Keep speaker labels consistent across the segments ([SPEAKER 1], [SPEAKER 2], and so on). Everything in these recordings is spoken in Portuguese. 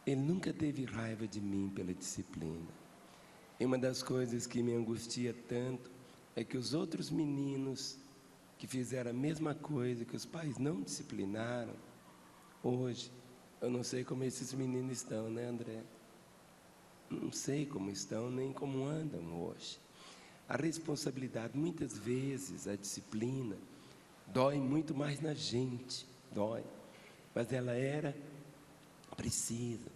[SPEAKER 1] Ele nunca teve raiva de mim pela disciplina. E uma das coisas que me angustia tanto é que os outros meninos que fizeram a mesma coisa, que os pais não disciplinaram, hoje, eu não sei como esses meninos estão, né, André? Não sei como estão, nem como andam hoje. A responsabilidade, muitas vezes, a disciplina, dói muito mais na gente, dói. Mas ela era precisa.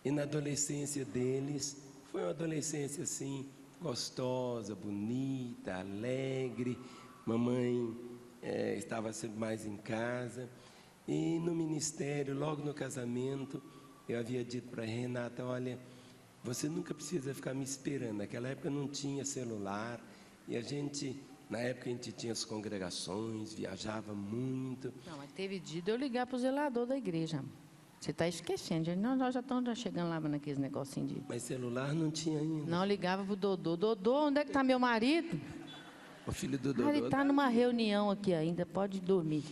[SPEAKER 1] E na adolescência deles, foi uma adolescência assim, gostosa, bonita, alegre. Mamãe estava sempre mais em casa. E no ministério, logo no casamento, eu havia dito para a Renata, olha, você nunca precisa ficar me esperando. Naquela época não tinha celular. E a gente, na época a gente tinha as congregações, viajava muito.
[SPEAKER 2] Não, mas teve dia de eu ligar para o zelador da igreja. Você está esquecendo. Não, nós já estamos chegando lá naqueles negocinhos de...
[SPEAKER 1] Mas celular não tinha ainda.
[SPEAKER 2] Não, eu ligava para o Dodô. Dodô, onde é que está meu marido?
[SPEAKER 1] O filho do Dodô.
[SPEAKER 2] Ele está numa reunião aqui ainda, pode dormir.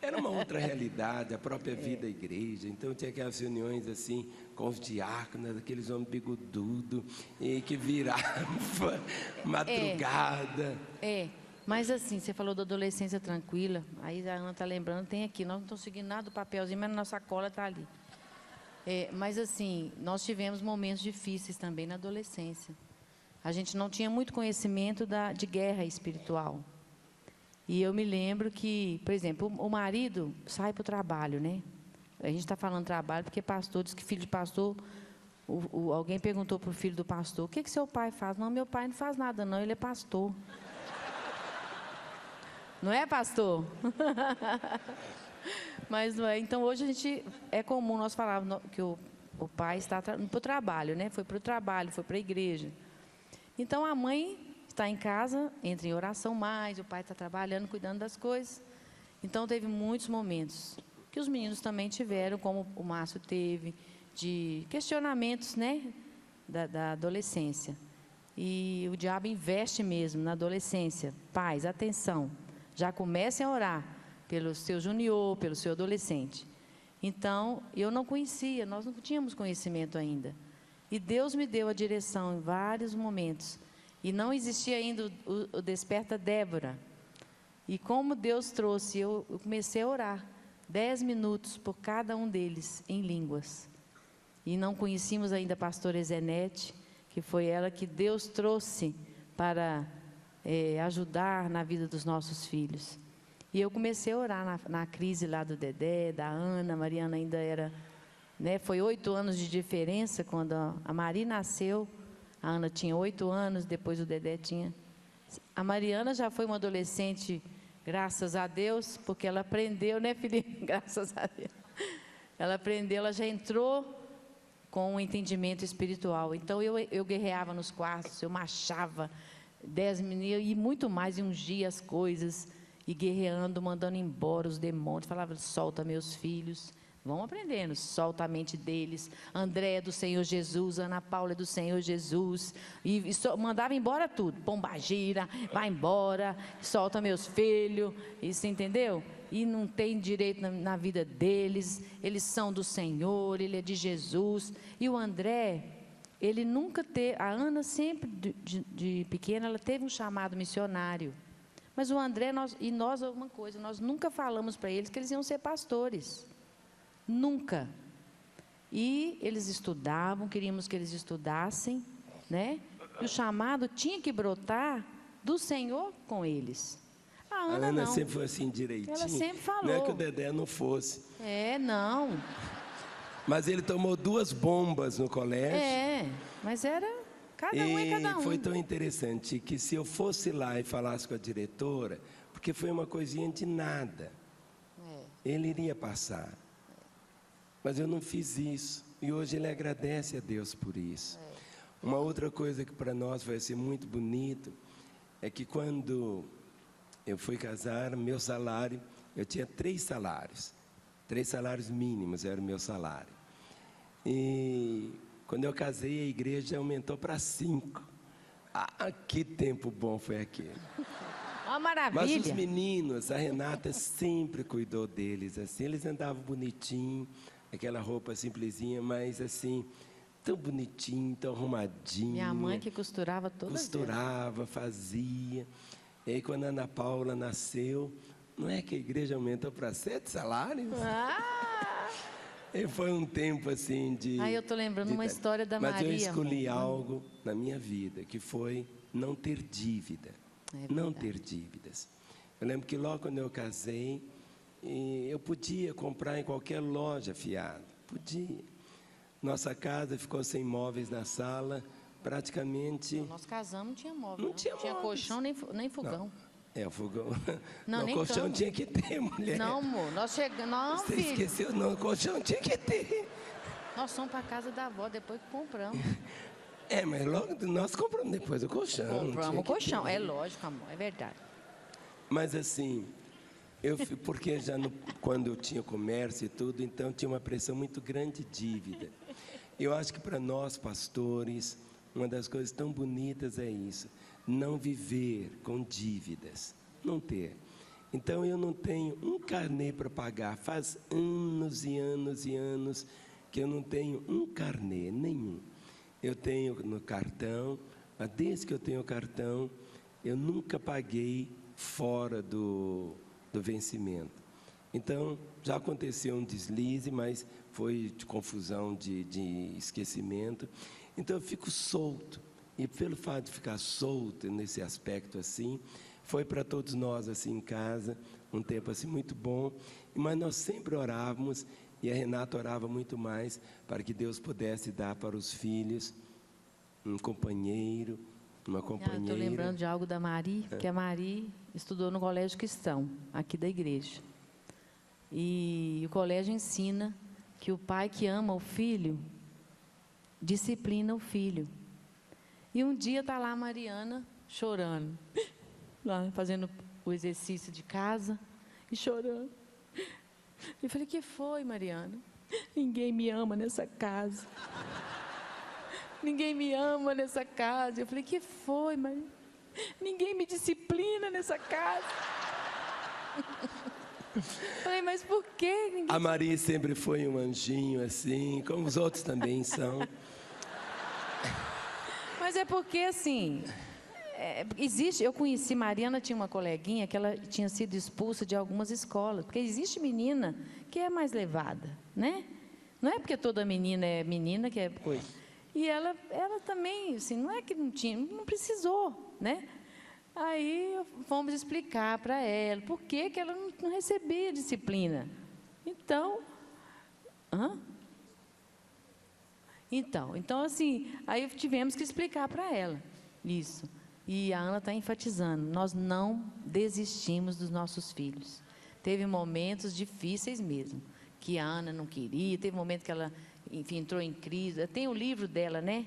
[SPEAKER 1] Era uma outra realidade, a própria vida da igreja. Então tinha aquelas reuniões assim, com os diáconos, aqueles homens bigodudos, e que virava madrugada.
[SPEAKER 2] Mas assim, você falou da adolescência tranquila, aí a Ana está lembrando, tem aqui, nós não estamos seguindo nada do papelzinho, mas a nossa cola está ali. Mas assim, nós tivemos momentos difíceis também na adolescência. A gente não tinha muito conhecimento de guerra espiritual. E eu me lembro que, por exemplo, o marido sai para o trabalho, né? A gente está falando trabalho porque pastor, diz que filho de pastor, alguém perguntou para o filho do pastor, o que seu pai faz? Não, meu pai não faz nada não, ele é pastor. Não é, pastor? Mas não é. Então, hoje a gente, é comum nós falarmos que o pai está para o trabalho, né? Foi para o trabalho, foi para a igreja. Então, a mãe está em casa, entra em oração mais, o pai está trabalhando, cuidando das coisas. Então, teve muitos momentos que os meninos também tiveram, como o Márcio teve, de questionamentos, né? Da adolescência. E o diabo investe mesmo na adolescência. Pais, atenção. Já comecem a orar pelo seu junior, pelo seu adolescente. Então, eu não conhecia, nós não tínhamos conhecimento ainda. E Deus me deu a direção em vários momentos. E não existia ainda o Desperta Débora. E como Deus trouxe, eu comecei a orar 10 minutos por cada um deles, em línguas. E não conhecíamos ainda a pastora Ezenete, que foi ela que Deus trouxe para... ajudar na vida dos nossos filhos. E eu comecei a orar na crise lá do Dedé, da Ana. A Mariana ainda era, né, foi 8 anos de diferença quando a Mari nasceu. A Ana tinha 8 anos, depois o Dedé tinha. A Mariana já foi uma adolescente, graças a Deus, porque ela aprendeu, né, Felipe? Graças a Deus. Ela aprendeu, ela já entrou com um entendimento espiritual. Então eu guerreava nos quartos, eu marchava 10 meninos e muito mais, e ungia as coisas, e guerreando, mandando embora os demônios, falava, solta meus filhos, vão aprendendo, solta a mente deles, André é do Senhor Jesus, Ana Paula é do Senhor Jesus, e mandava embora tudo, pombagira, vai embora, solta meus filhos, isso entendeu? E não tem direito na vida deles, eles são do Senhor, ele é de Jesus, e o André... Ele nunca teve, a Ana sempre, de pequena, ela teve um chamado missionário. Mas o André, nós alguma coisa, nós nunca falamos para eles que eles iam ser pastores. Nunca. E eles estudavam, queríamos que eles estudassem, né? E o chamado tinha que brotar do Senhor com eles. A Ana não.
[SPEAKER 1] Sempre foi assim direitinho.
[SPEAKER 2] Ela sempre falou.
[SPEAKER 1] Não é que o Dedé não fosse.
[SPEAKER 2] Não.
[SPEAKER 1] Mas ele tomou 2 bombas no colégio.
[SPEAKER 2] Mas era cada um é cada um.
[SPEAKER 1] E foi tão interessante que se eu fosse lá e falasse com a diretora, porque foi uma coisinha de nada, ele iria passar. Mas eu não fiz isso. E hoje ele agradece a Deus por isso. Uma outra coisa que para nós vai ser muito bonito, é que quando eu fui casar, meu salário, eu tinha 3 salários. 3 salários mínimos era o meu salário. E quando eu casei, a igreja aumentou para 5. Que tempo bom foi aquele.
[SPEAKER 2] Uma maravilha.
[SPEAKER 1] Mas os meninos, a Renata sempre cuidou deles, assim, eles andavam bonitinho, aquela roupa simplesinha, mas assim, tão bonitinho, tão arrumadinho.
[SPEAKER 2] Minha mãe que costurava todas
[SPEAKER 1] Costurava, fazia. E aí, quando a Ana Paula nasceu, não é que a igreja aumentou para 7 salários? E foi um tempo assim de...
[SPEAKER 2] Aí eu estou lembrando uma história da
[SPEAKER 1] Mas
[SPEAKER 2] Maria.
[SPEAKER 1] eu escolhi algo na minha vida, que foi não ter dívida. Não ter dívidas. Eu lembro que logo quando eu casei, eu podia comprar em qualquer loja fiado. Podia. Nossa casa ficou sem móveis na sala, praticamente...
[SPEAKER 2] Nós casamos, não tinha móvel.
[SPEAKER 1] Não tinha móveis.
[SPEAKER 2] Colchão nem fogão.
[SPEAKER 1] O fogão.
[SPEAKER 2] Não, nem
[SPEAKER 1] colchão
[SPEAKER 2] cama.
[SPEAKER 1] tinha que ter, mulher.
[SPEAKER 2] Não, amor, nós chegamos... Não,
[SPEAKER 1] Você
[SPEAKER 2] filho.
[SPEAKER 1] esqueceu? Não, colchão tinha que ter.
[SPEAKER 2] Nós fomos para a casa da avó, depois que compramos.
[SPEAKER 1] Mas logo nós compramos depois o colchão.
[SPEAKER 2] Compramos o colchão, é lógico, amor, é verdade.
[SPEAKER 1] Mas assim, porque quando eu tinha comércio e tudo, então tinha uma pressão muito grande de dívida. Eu acho que para nós, pastores, uma das coisas tão bonitas é isso, não viver com dívidas, não ter. Então eu não tenho um carnê para pagar, faz anos e anos e anos que eu não tenho um carnê, nenhum. Eu tenho no cartão, mas desde que eu tenho o cartão, eu nunca paguei fora do vencimento. Então, já aconteceu um deslize, mas foi de confusão, de esquecimento. Então, eu fico solto. E pelo fato de ficar solto nesse aspecto assim, foi para todos nós assim em casa, um tempo assim muito bom. Mas nós sempre orávamos, e a Renata orava muito mais, para que Deus pudesse dar para os filhos um companheiro, uma companheira.
[SPEAKER 2] Estou lembrando de algo da Mari, porque a Mari estudou no colégio cristão, aqui da igreja. E o colégio ensina que o pai que ama o filho, disciplina o filho. E um dia está lá a Mariana chorando, lá fazendo o exercício de casa e chorando. Eu falei, que foi, Mariana? Ninguém me ama nessa casa. Ninguém me ama nessa casa. Eu falei, que foi, Mariana? Ninguém me disciplina nessa casa. Falei, mas por que ninguém...
[SPEAKER 1] A Maria sempre foi um anjinho assim, como os outros também são.
[SPEAKER 2] Mas é porque, assim, existe... Eu conheci, Mariana tinha uma coleguinha que ela tinha sido expulsa de algumas escolas, porque existe menina que é mais levada, né? Não é porque toda menina é menina que é coisa. E ela também, assim, não é que não precisou, né? Aí fomos explicar para ela por que ela não recebia disciplina. Então, Então, assim, aí tivemos que explicar para ela isso. E a Ana está enfatizando, nós não desistimos dos nossos filhos. Teve momentos difíceis mesmo, que a Ana não queria, teve momentos que ela, enfim, entrou em crise. Tem o livro dela, né,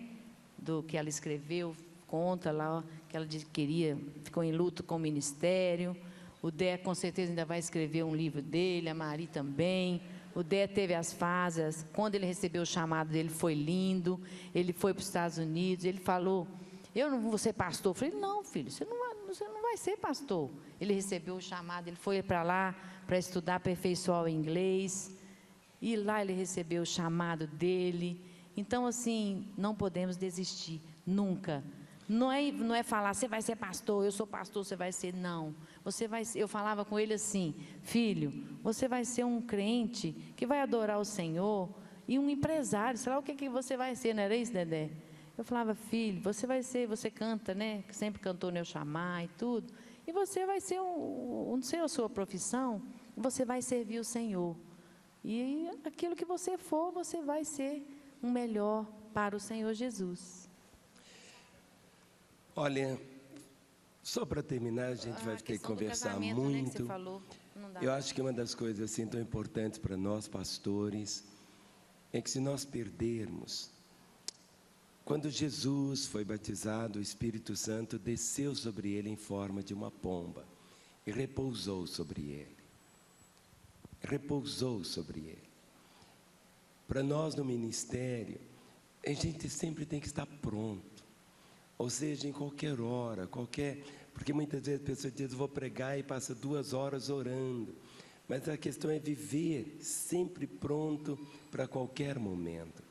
[SPEAKER 2] do que ela escreveu, conta lá, que ela disse que queria, ficou em luto com o ministério. O Dé, com certeza, ainda vai escrever um livro dele, a Mari também. O Dé teve as fases, quando ele recebeu o chamado dele, foi lindo. Ele foi para os Estados Unidos, ele falou, eu não vou ser pastor. Eu falei, não, filho, você não vai ser pastor. Ele recebeu o chamado, ele foi para lá para estudar, aperfeiçoar o inglês. E lá ele recebeu o chamado dele. Então, assim, não podemos desistir, nunca. Não é falar, você vai ser pastor, eu sou pastor, você vai ser, não. Eu falava com ele assim, filho, você vai ser um crente que vai adorar o Senhor e um empresário, sei lá o que você vai ser, não era isso, Dedé? Eu falava, filho, você canta, né, que sempre cantou no Eu Chamar e tudo, e você vai ser não sei a sua profissão, você vai servir o Senhor. E aquilo que você for, você vai ser um melhor para o Senhor Jesus.
[SPEAKER 1] Olha, só para terminar, a gente vai ter que conversar muito.
[SPEAKER 2] Né, que você falou, não dá.
[SPEAKER 1] Eu acho que uma das coisas assim tão importantes para nós pastores é que se nós perdermos, quando Jesus foi batizado, o Espírito Santo desceu sobre ele em forma de uma pomba e repousou sobre ele. Repousou sobre ele. Para nós no ministério, a gente sempre tem que estar pronto. Ou seja, em qualquer hora, porque muitas vezes a pessoa diz, vou pregar e passa 2 horas orando. Mas a questão é viver sempre pronto para qualquer momento.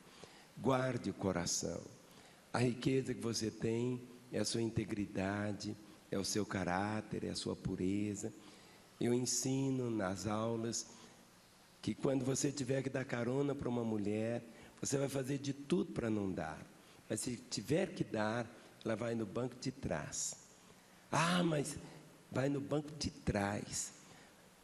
[SPEAKER 1] Guarde o coração. A riqueza que você tem é a sua integridade, é o seu caráter, é a sua pureza. Eu ensino nas aulas que quando você tiver que dar carona para uma mulher, você vai fazer de tudo para não dar. Mas se tiver que dar, ela vai no banco de trás. Ah, mas vai no banco de trás.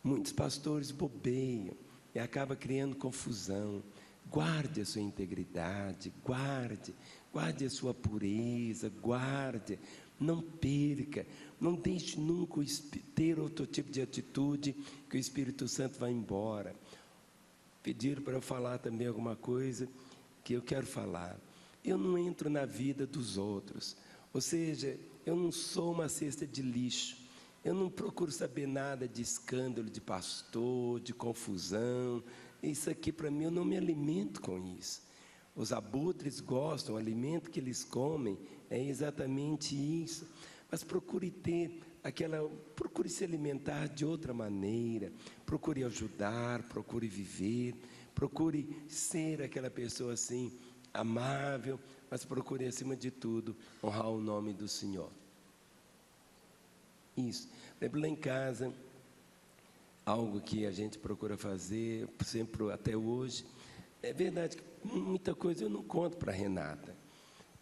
[SPEAKER 1] Muitos pastores bobeiam e acaba criando confusão. Guarde a sua integridade, guarde a sua pureza, guarde, não perca, não deixe nunca ter outro tipo de atitude que o Espírito Santo vai embora. Pediram para eu falar também alguma coisa que eu quero falar. Eu não entro na vida dos outros, ou seja, eu não sou uma cesta de lixo. Eu não procuro saber nada de escândalo de pastor, de confusão. Isso aqui para mim, eu não me alimento com isso. Os abutres gostam, o alimento que eles comem é exatamente isso. Mas procure se alimentar de outra maneira, procure ajudar, procure viver, procure ser aquela pessoa assim, amável, mas procure acima de tudo honrar o nome do Senhor. Isso. Lembro lá em casa, algo que a gente procura fazer, sempre até hoje, é verdade que muita coisa eu não conto para a Renata.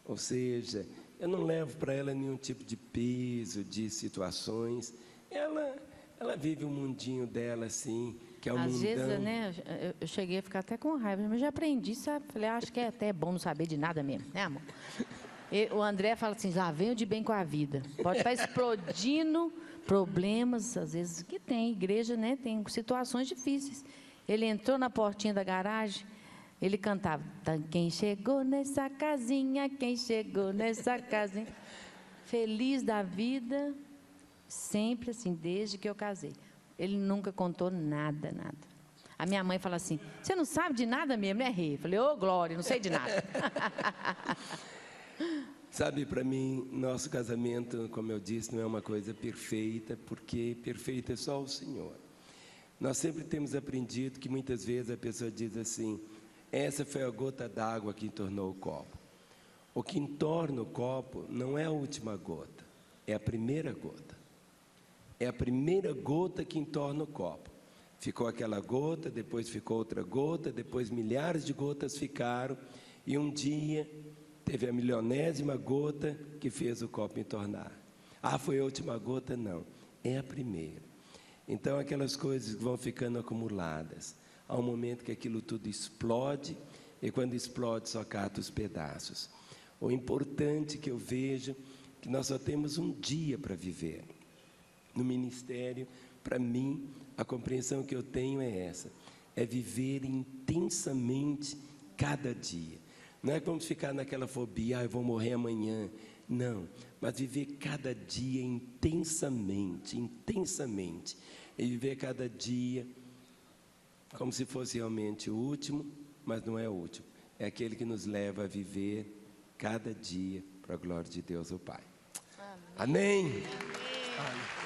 [SPEAKER 1] Ou seja, eu não levo para ela nenhum tipo de peso, de situações. Ela vive o mundinho dela assim, que é o mundão.
[SPEAKER 2] Às vezes, né, eu cheguei a ficar até com raiva, mas já aprendi, sabe? Falei, acho que é até bom não saber de nada mesmo, né, amor? O André fala assim, já venho de bem com a vida. Pode estar explodindo problemas, às vezes, que tem. Igreja, né, tem situações difíceis. Ele entrou na portinha da garagem, ele cantava, quem chegou nessa casinha, quem chegou nessa casinha. Feliz da vida, sempre assim, desde que eu casei. Ele nunca contou nada. A minha mãe fala assim, você não sabe de nada mesmo, né, Rê? Eu falei, ô, Glória, não sei de nada.
[SPEAKER 1] Sabe, para mim, nosso casamento, como eu disse, não é uma coisa perfeita, porque perfeito é só o Senhor. Nós sempre temos aprendido que muitas vezes a pessoa diz assim, essa foi a gota d'água que entornou o copo. O que entorna o copo não é a última gota, é a primeira gota. É a primeira gota que entorna o copo. Ficou aquela gota, depois ficou outra gota, depois milhares de gotas ficaram, e um dia teve a milionésima gota que fez o copo entornar. Ah, foi a última gota? Não, é a primeira. Então, aquelas coisas vão ficando acumuladas. Há um momento que aquilo tudo explode, e quando explode, só cata os pedaços. O importante que eu vejo, que nós só temos um dia para viver. No ministério, para mim, a compreensão que eu tenho é essa. É viver intensamente cada dia. Não é como ficar naquela fobia, eu vou morrer amanhã. Não, mas viver cada dia intensamente. E viver cada dia como se fosse realmente o último, mas não é o último. É aquele que nos leva a viver cada dia para a glória de Deus, o Pai. Amém. Amém. Amém.